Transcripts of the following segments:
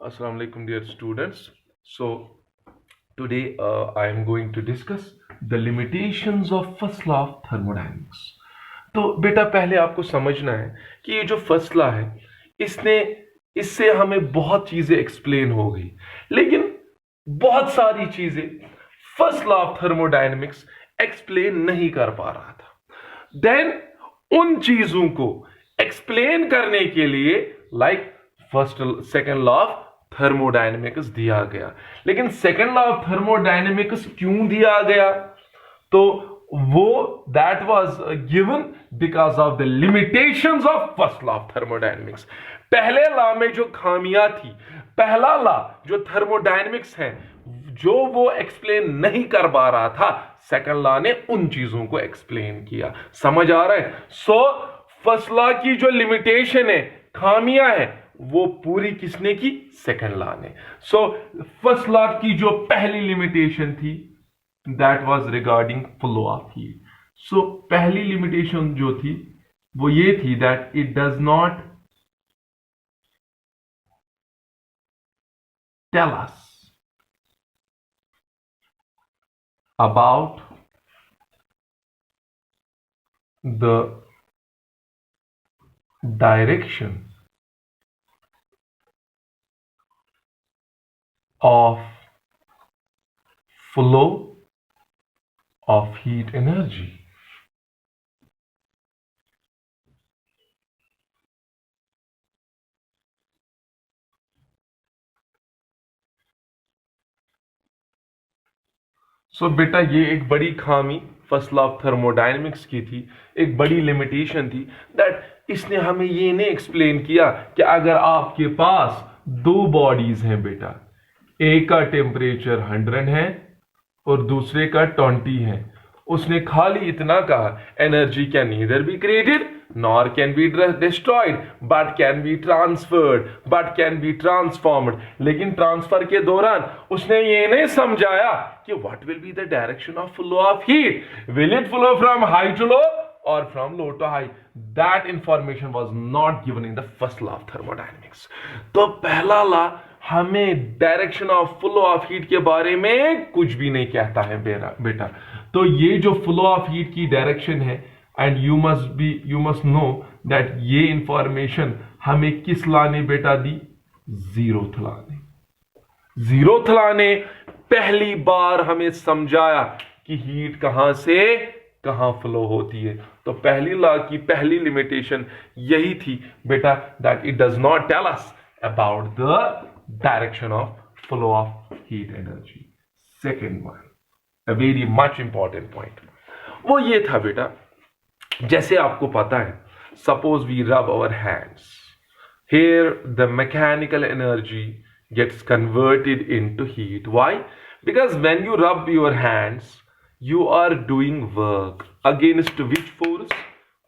Assalamu alaikum, dear students. So, today I am going to discuss the limitations of first law of thermodynamics. तो बेटा पहले आपको समझना है कि ये जो फर्स्ट लॉ है इससे हमें बहुत चीजें एक्सप्लेन हो गई, लेकिन बहुत सारी चीजें first law of thermodynamics explain नहीं कर पा रहा था। देन उन चीजों को एक्सप्लेन करने के लिए first second law of thermodynamics दिया गया। लेकिन सेकंड लॉ ऑफ थर्मोडायनेमिक्स क्यों दिया गया? तो वो that was given because of the limitations of first law of thermodynamics. पहले लॉ में जो खामियां थी, पहला लॉ जो थर्मोडायनेमिक्स है जो वो एक्सप्लेन नहीं कर पा रहा था, सेकंड लॉ ने उन चीजों को एक्सप्लेन किया। समझ आ रहा है? सो फर्स्ट लॉ की जो लिमिटेशन है, खामियां है, वो पूरी किसने की? सेकंड लॉ ने। सो फर्स्ट लॉ की जो पहली लिमिटेशन थी that was regarding flow of heat. So पहली लिमिटेशन जो थी वो ये थी that it does not tell us about the direction of flow of heat energy. So बेटा ये एक बड़ी खामी फर्स्ट लॉ ऑफ थर्मोडायनेमिक्स की थी, एक बड़ी लिमिटेशन थी दैट इसने हमें ये नहीं एक्सप्लेन किया कि अगर आपके पास दो बॉडीज हैं बेटा, एक का टेम्परेचर 100 है और दूसरे का 20 है, उसने खाली इतना कहा energy can neither be created nor can be destroyed but can be transferred but can be transformed. लेकिन ट्रांसफर के दौरान उसने ये नहीं समझाया कि what will be the direction of flow of heat, will it flow from high to low और from low to high. That information was not given in the first law of thermodynamics. तो पहला law हमें direction of flow of heat के बारे में कुछ भी नहीं कहता है बेटा। तो ये जो फ्लो ऑफ हीट की डायरेक्शन है, and you must know that ये इंफॉर्मेशन हमें किस लॉ ने बेटा दी? जीरोथ लॉ ने। जीरोथ लॉ ने पहली बार हमें समझाया कि हीट कहां से कहां फ्लो होती है। तो पहली लॉ की पहली लिमिटेशन यही थी बेटा that it does not tell us about the direction of flow of heat energy. Second one, a very much important point, वो ये था बेटा, जैसे आपको पता है, suppose we rub our hands, here the mechanical energy gets converted into heat. Why? Because when you rub your hands you are doing work against which force?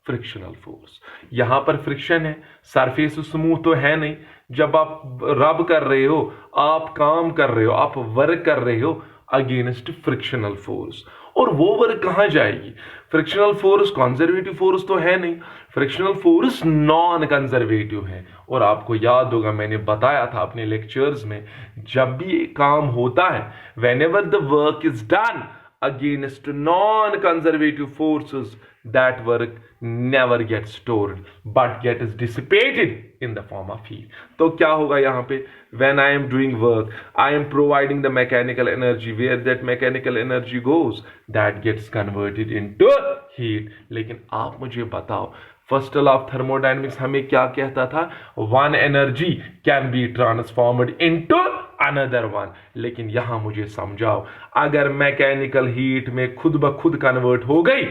Frictional force. यहां पर फ्रिक्शन है, सरफेस स्मूथ तो है नहीं। जब आप रब कर रहे हो, आप काम कर रहे हो, आप वर्क कर रहे हो अगेंस्ट फ्रिक्शनल फोर्स। और वो वर्क कहां जाएगी? फ्रिक्शनल फोर्स कंजर्वेटिव फोर्स तो है नहीं, फ्रिक्शनल फोर्स नॉन कंजर्वेटिव है। और आपको याद होगा मैंने बताया था अपने लेक्चर्स में, जब भी काम होता है, whenever the work is done against non-conservative forces, that work never gets stored but gets dissipated in the form of heat. तो क्या होगा यहाँ पे? When I am doing work, I am providing the mechanical energy. Where that mechanical energy goes, that gets converted into heat. लेकिन आप मुझे बताओ, first law of thermodynamics हमें क्या कहता था? One energy can be transformed into another one. लेकिन यहां मुझे समझाओ, अगर मैकेनिकल हीट में खुद ब खुद कन्वर्ट हो गई,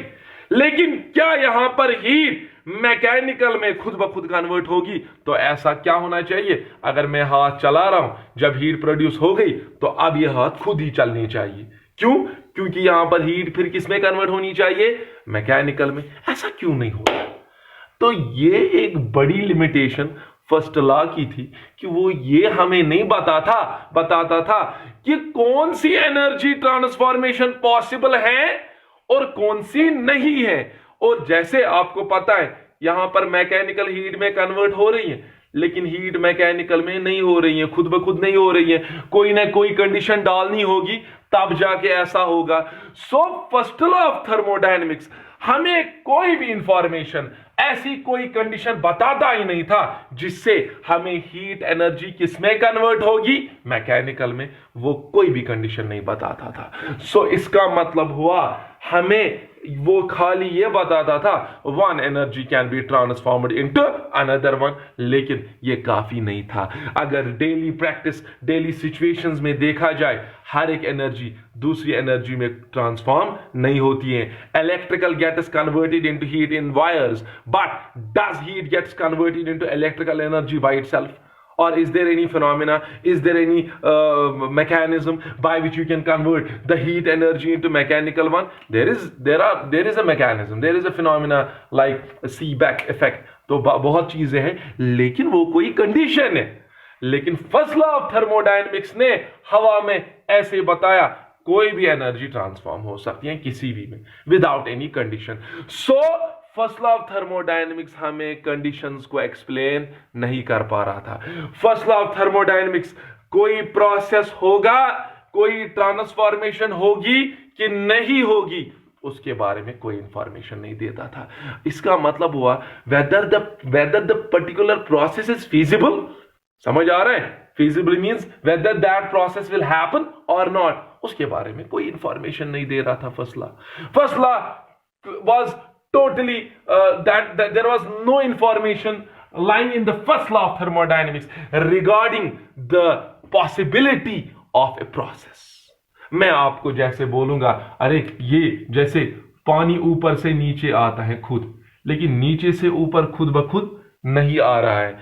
लेकिन क्या यहां पर हीट मैकेनिकल में खुद ब खुद कन्वर्ट होगी? तो ऐसा क्या होना चाहिए? अगर मैं हाथ चला रहा हूं, जब हीट प्रोड्यूस हो गई तो अब यह हाथ खुद ही चलनी चाहिए। क्यों? क्योंकि यहां पर हीट फिर किस में कन्वर्ट होनी चाहिए? मैकेनिकल में। ऐसा क्यों नहीं होता? तो ये एक बड़ी लिमिटेशन फर्स्ट लॉ की थी कि वो ये हमें नहीं बताता था कि कौन सी एनर्जी ट्रांसफॉर्मेशन पॉसिबल है और कौन सी नहीं है। और जैसे आपको पता है यहां पर मैकेनिकल हीट में कन्वर्ट हो रही है, लेकिन हीट मैकेनिकल में नहीं हो रही है, खुद ब खुद नहीं हो रही है, कोई ना कोई कंडीशन डालनी होगी तब जाके ऐसा होगा। So first law of thermodynamics हमें कोई भी इंफॉर्मेशन, ऐसी कोई कंडीशन बताता ही नहीं था जिससे हमें हीट एनर्जी किसमें कन्वर्ट होगी, मैकेनिकल में। वो कोई भी कंडीशन नहीं बताता था। सो इसका मतलब हुआ हमें वो खाली ये बताता था one energy can be transformed into another one, लेकिन ये काफी नहीं था। अगर डेली प्रैक्टिस, डेली सिचुएशंस में देखा जाए, हर एक एनर्जी दूसरी एनर्जी में ट्रांसफॉर्म नहीं होती है। Electrical gets converted into heat in wires, but does heat gets converted into electrical energy by itself? Or is there any phenomena, is there any mechanism by which you can convert the heat energy into mechanical one? There is a mechanism, there is a phenomena like a Seebeck effect. तो बहुत चीजें हैं, लेकिन वो कोई condition है। लेकिन first law of thermodynamics ने हवा में ऐसे बताया कोई भी एनर्जी ट्रांसफॉर्म हो सकती है किसी भी में without any condition. So first law of thermodynamics हमें कंडीशंस को एक्सप्लेन नहीं कर पा रहा था। फर्स्ट लॉ ऑफ थर्मोडायनेमिक्स कोई प्रोसेस होगा, कोई ट्रांसफॉर्मेशन होगी कि नहीं होगी, उसके बारे में कोई इंफॉर्मेशन नहीं देता था। इसका मतलब हुआ whether the particular process is feasible. समझ आ रहा है? Feasible means whether that process will happen और नॉट, उसके बारे में कोई इंफॉर्मेशन नहीं दे रहा था first law was totally that there was no information lying in the first law of thermodynamics regarding the possibility of a process. मैं आपको जैसे बोलूंगा, अरे ये जैसे पानी ऊपर से नीचे आता है खुद, लेकिन नीचे से ऊपर खुद ब खुद नहीं आ रहा है,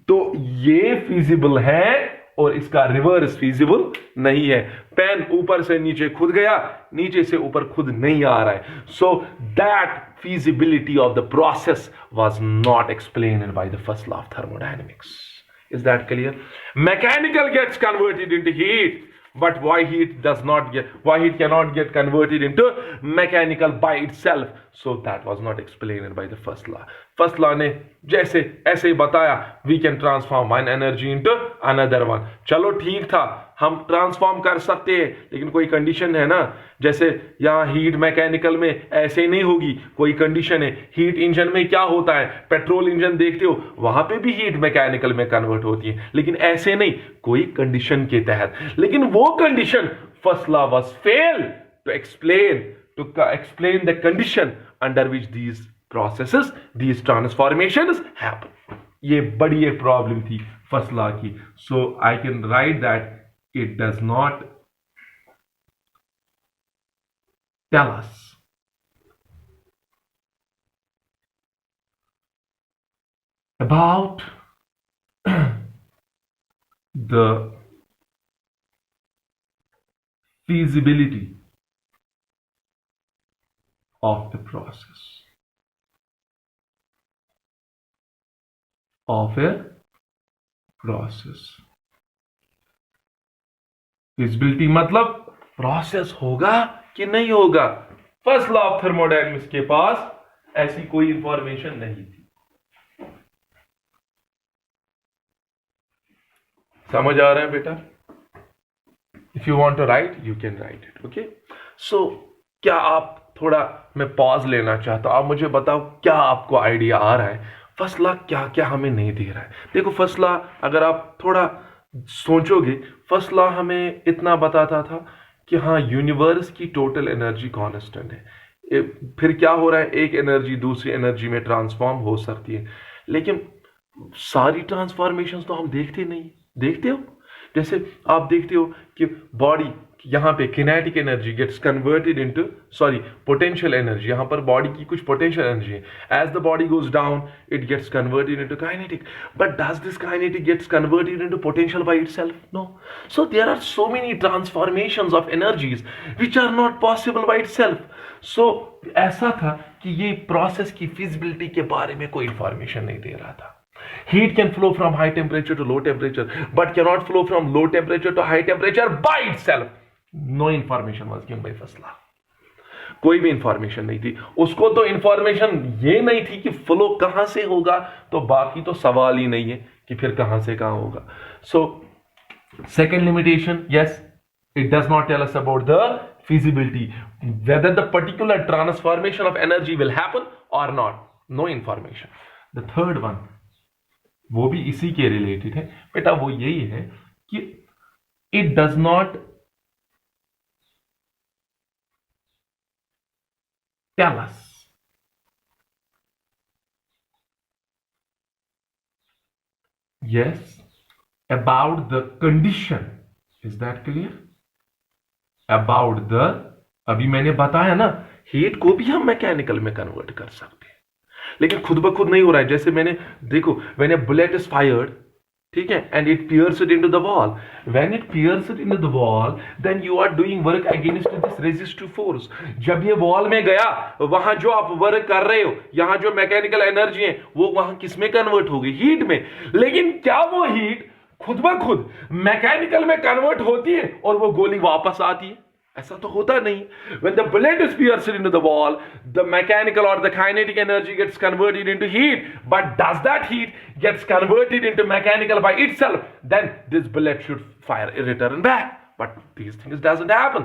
तो ये फीजिबल है और इसका रिवर्स फीजिबल नहीं है। पेन ऊपर से नीचे खुद गया, नीचे से ऊपर खुद नहीं आ रहा है। So that feasibility of the process was not explained by the first law of thermodynamics. Is that clear? Mechanical gets converted into heat, but why heat cannot get converted into mechanical by itself? So that was not explained by the first law. First law ने जैसे ऐसे ही बताया we can transform one energy into another one. चलो ठीक था, हम transform कर सकते हैं, लेकिन कोई कंडीशन है ना। जैसे यहाँ हीट मैकेनिकल में ऐसे नहीं होगी, कोई कंडीशन है। हीट इंजन में क्या होता है, पेट्रोल इंजन देखते हो, वहां पे भी हीट मैकेनिकल में कन्वर्ट होती है, लेकिन ऐसे नहीं, कोई कंडीशन के तहत। लेकिन वो condition first law was fail to explain the condition under which these processes, these transformations happen. ये बड़ी एक प्रॉब्लम थी फर्स्ट लॉ की। So I can write that it does not tell us about the feasibility of the process feasibility मतलब process होगा कि नहीं होगा। फर्स्ट लॉ ऑफ थर्मोडायनेमिक्स के पास ऐसी कोई इंफॉर्मेशन नहीं थी। समझ आ रहा है बेटा? If you want to write you can write it. Okay, so क्या आप थोड़ा, मैं पॉज लेना चाहता हूं, आप मुझे बताओ क्या आपको आइडिया आ रहा है फर्स्ट लॉ क्या क्या हमें नहीं दे रहा है। देखो फर्स्ट लॉ अगर आप थोड़ा सोचोगे, फर्स्ट लॉ हमें इतना बताता था कि हाँ यूनिवर्स की टोटल एनर्जी कांस्टेंट है, फिर क्या हो रहा है, एक एनर्जी दूसरी एनर्जी में ट्रांसफॉर्म हो सकती है, लेकिन सारी ट्रांसफॉर्मेशंस तो हम देखते नहीं। देखते हो, जैसे आप देखते हो कि बॉडी यहां पे kinetic energy gets converted into potential energy, यहां पर बॉडी की कुछ पोटेंशियल एनर्जी है। As the body goes down it gets converted into kinetic, but does this kinetic gets converted into potential by itself? No. So there are so many transformations of energies which are not possible by itself. So ऐसा था कि ये process की feasibility के बारे में कोई information नहीं दे रहा था। Heat can flow from high temperature to low temperature, but cannot flow from low temperature to high temperature by itself. No information was given by first law. कोई भी इंफॉर्मेशन नहीं थी उसको। तो इंफॉर्मेशन ये नहीं थी कि फ्लो कहां से होगा, तो बाकी तो सवाल ही नहीं है कि फिर कहां से कहां होगा. सो second limitation, yes, it does not tell us about the feasibility, whether the particular transformation of energy will happen or not. No information. The third one, वो भी इसी के रिलेटेड है बेटा, वो यही है कि it does not tell us yes about the condition. Is that clear? About the, अभी मैंने बताया ना, हीट को भी हम मैकेनिकल में कन्वर्ट कर सकते हैं, लेकिन खुद ब खुद नहीं हो रहा है. जैसे मैंने देखो, when a bullet is fired, ठीक है, and it pierce it into the wall. When it pierce it into the wall, then you are doing work against this resistive force. जब ये वॉल में गया, वहां जो आप वर्क कर रहे हो, यहां जो मैकेनिकल एनर्जी है, वो वहां किस में कन्वर्ट हो गई? हीट में. लेकिन क्या वो हीट खुद ब खुद मैकेनिकल में कन्वर्ट होती है और वो गोली वापस आती है? ऐसा तो होता नहीं. When the bullet is pierced into the wall, the mechanical or the kinetic energy gets converted into heat. But does that heat gets converted into mechanical by itself? Then this bullet should fire a return back. But these things doesn't happen.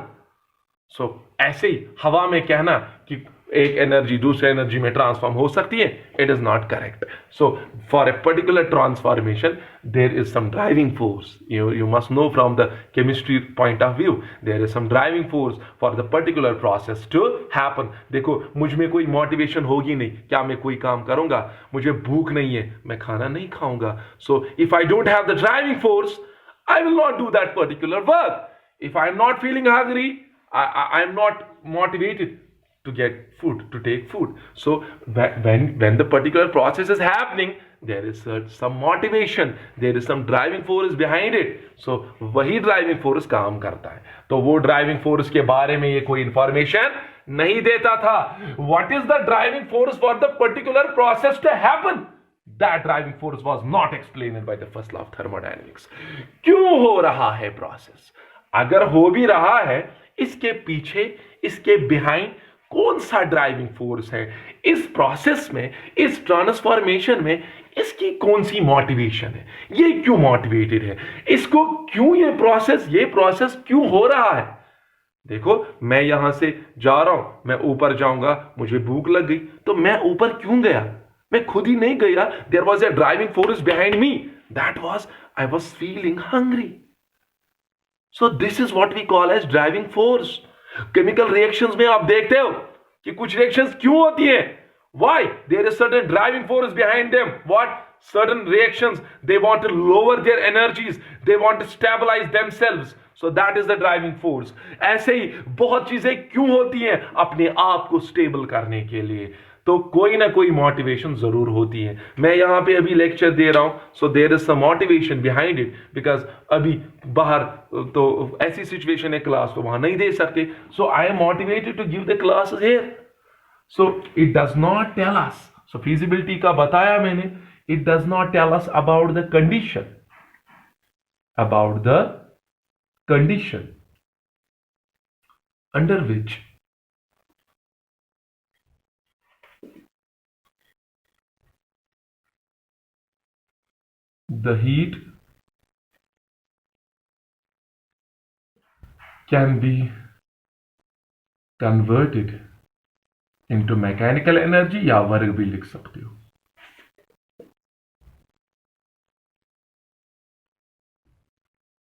So ऐसे ही हवा में कहना कि एक energy दूसरे energy में transform हो सकती है, it is not correct. So for a particular transformation there is some driving force. you must know from the chemistry point of view, there is some driving force for the particular process to happen. देखो, मुझ में कोई motivation होगी नहीं. क्या मैं कोई काम करूंगा? मुझे भूख नहीं है, मैं खाना नहीं खाऊंगा. So if I don't have the driving force, I will not do that particular work. If I am not feeling hungry, I am not motivated to get food, to take food. So when the particular process is happening, there is some motivation, there is some driving force behind it. So वही driving force काम करता है. तो वो driving force के बारे में ये कोई information नहीं देता था. What is the driving force for the particular process to happen? That driving force was not explained by the first law of thermodynamics. क्यों हो रहा है process? अगर हो भी रहा है, इसके पीछे, इसके बिहाइंड कौन सा ड्राइविंग फोर्स है? इस प्रोसेस में, इस ट्रांसफॉर्मेशन में इसकी कौन सी मोटिवेशन है? ये क्यों मोटिवेटेड है? इसको क्यों ये प्रोसेस क्यों हो रहा है? देखो, मैं यहां से जा रहा हूं, मैं ऊपर जाऊंगा, मुझे भूख लग गई, तो मैं ऊपर क्यों गया? मैं खुद ही नहीं गया. There was a driving force behind me. That was, I was feeling hungry. So this is what we call as driving force. Chemical reactions में आप देखते हो कि कुछ रिएक्शंस क्यों होती हैं? Why? There is certain driving force behind them. What? Certain reactions, they want to lower their energies, they want to stabilize themselves. So that is the driving force. ऐसे ही बहुत चीजें क्यों होती हैं? अपने आप को स्टेबल करने के लिए. तो कोई ना कोई मोटिवेशन जरूर होती है. मैं यहां पे अभी लेक्चर दे रहा हूं, so there is some motivation behind it, because अभी बाहर तो ऐसी सिचुएशन है, क्लास तो वहां नहीं दे सकते. So I am motivated to give the classes here. So it does not tell us. So feasibility का बताया मैंने. It does not tell us about the condition, under which the heat can be converted into mechanical energy, या वर्ग भी लिख सकते हो.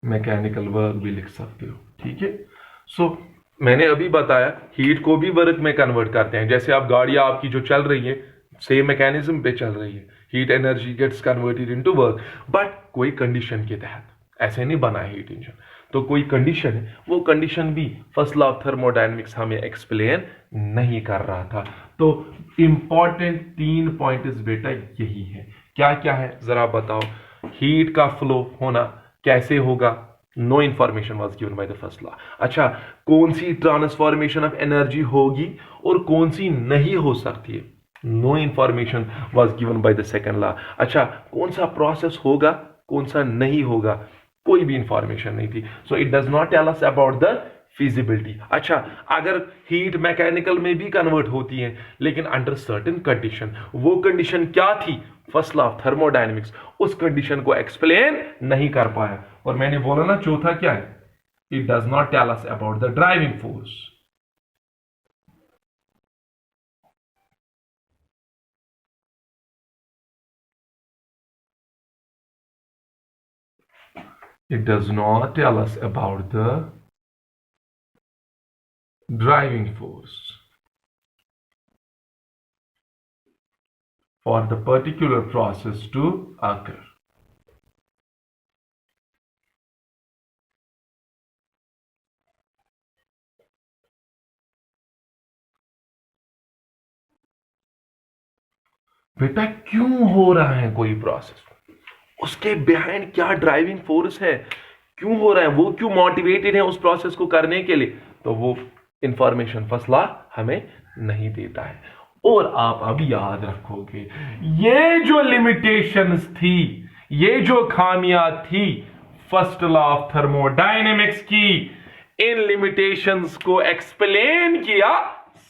Mechanical work भी लिख सकते हो. ठीक है. सो मैंने अभी बताया हीट को भी वर्क में कन्वर्ट करते हैं. जैसे आप गाड़ियां आपकी जो चल रही है, सेम मैकेनिज्म पे चल रही है. Heat energy gets converted into work, but कोई कंडीशन के तहत. ऐसे नहीं बना है हीट इंजन, तो कोई कंडीशन है, वो कंडीशन भी फर्स्ट लॉ ऑफ थर्मोडायनेमिक्स हमें एक्सप्लेन नहीं कर रहा था. तो इंपॉर्टेंट 3 पॉइंट्स बेटा यही है. क्या क्या है जरा बताओ. हीट का फ्लो होना कैसे होगा? No information was given by the first law. अच्छा, कौन सी ट्रांसफॉर्मेशन ऑफ एनर्जी होगी और कौन सी नहीं हो सकती है? No information was given by the second law. अच्छा, कौन सा प्रोसेस होगा, कौन सा नहीं होगा? कोई भी इंफॉर्मेशन नहीं थी. So it does not tell us about the feasibility. अच्छा, अगर हीट मैकेनिकल में भी कन्वर्ट होती है, लेकिन अंडर सर्टेन कंडीशन. वो कंडीशन क्या थी फर्स्ट लॉ ऑफ थर्मोडायनेमिक्स उस कंडीशन को एक्सप्लेन नहीं कर पाया। और मैंने बोला ना चौथा क्या है, it does not tell us about the driving force. It does not tell us about the driving force for the particular process to occur. बेटा क्यों हो रहा है कोई प्रोसेस, उसके बिहाइंड क्या ड्राइविंग फोर्स है, क्यों हो रहा है, वो क्यों मोटिवेटेड है उस प्रोसेस को करने के लिए, तो वो इंफॉर्मेशन फर्स्ट लॉ हमें नहीं देता है। और आप अब याद रखोगे ये जो लिमिटेशंस थी, ये जो खामियां थी फर्स्ट लॉ ऑफ थर्मोडायनेमिक्स की, इन लिमिटेशंस को एक्सप्लेन किया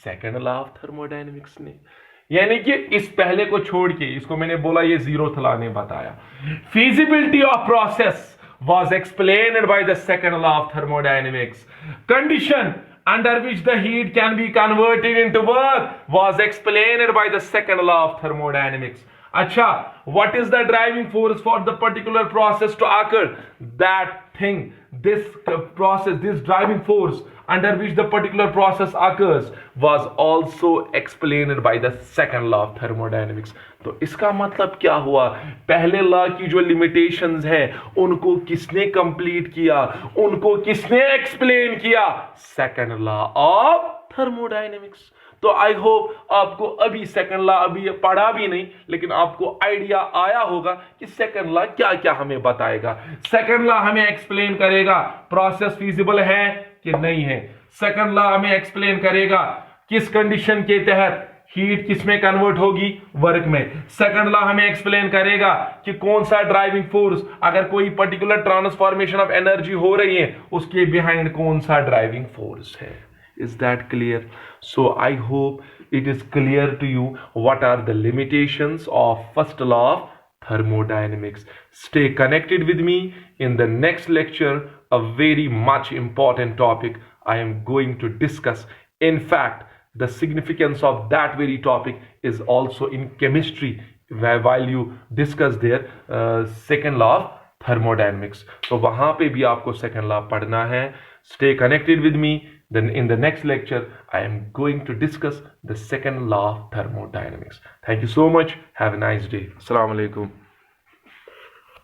सेकंड लॉ ऑफ थर्मोडायनेमिक्स ने। यानी कि इस पहले को छोड़ के, इसको मैंने बोला ये जीरोथ लॉ ने बताया, feasibility of process was explained by the second law of thermodynamics. Condition under which the heat can be converted into work was explained by the second law of thermodynamics. अच्छा, what is the driving force for the particular process to occur? That thing, this process, this driving force under which the particular process occurs was also explained by the second law of thermodynamics. तो इसका मतलब क्या हुआ, पहले law की जो limitations हैं उनको किसने कंप्लीट किया, उनको किसने एक्सप्लेन किया, सेकंड लॉ ऑफ थर्मोडायनेमिक्स। तो आई होप आपको अभी सेकंड लॉ अभी पढ़ा भी नहीं, लेकिन आपको आइडिया आया होगा कि सेकंड लॉ क्या क्या हमें बताएगा। सेकंड लॉ हमें एक्सप्लेन करेगा प्रोसेस फीजिबल है कि नहीं है, सेकंड लॉ हमें एक्सप्लेन करेगा किस कंडीशन के तहत हीट किस में कन्वर्ट होगी, वर्क में। सेकंड लॉ हमें एक्सप्लेन करेगा कि कौन सा ड्राइविंग फोर्स, अगर कोई पर्टिकुलर ट्रांसफॉर्मेशन ऑफ एनर्जी हो रही है उसके बिहाइंड कौन सा ड्राइविंग फोर्स है। Is that clear? So I hope it is clear to you what are the limitations of first law of thermodynamics. Stay connected with me in the next lecture, a very much important topic I am going to discuss. In fact, the significance of that very topic is also in chemistry, while you discuss their second law of thermodynamics. So वहां पे भी आपको second law पढ़ना है। Stay connected with me. Then in the next lecture, I am going to discuss the second law of thermodynamics. Thank you so much. Have a nice day. Assalamu alaikum.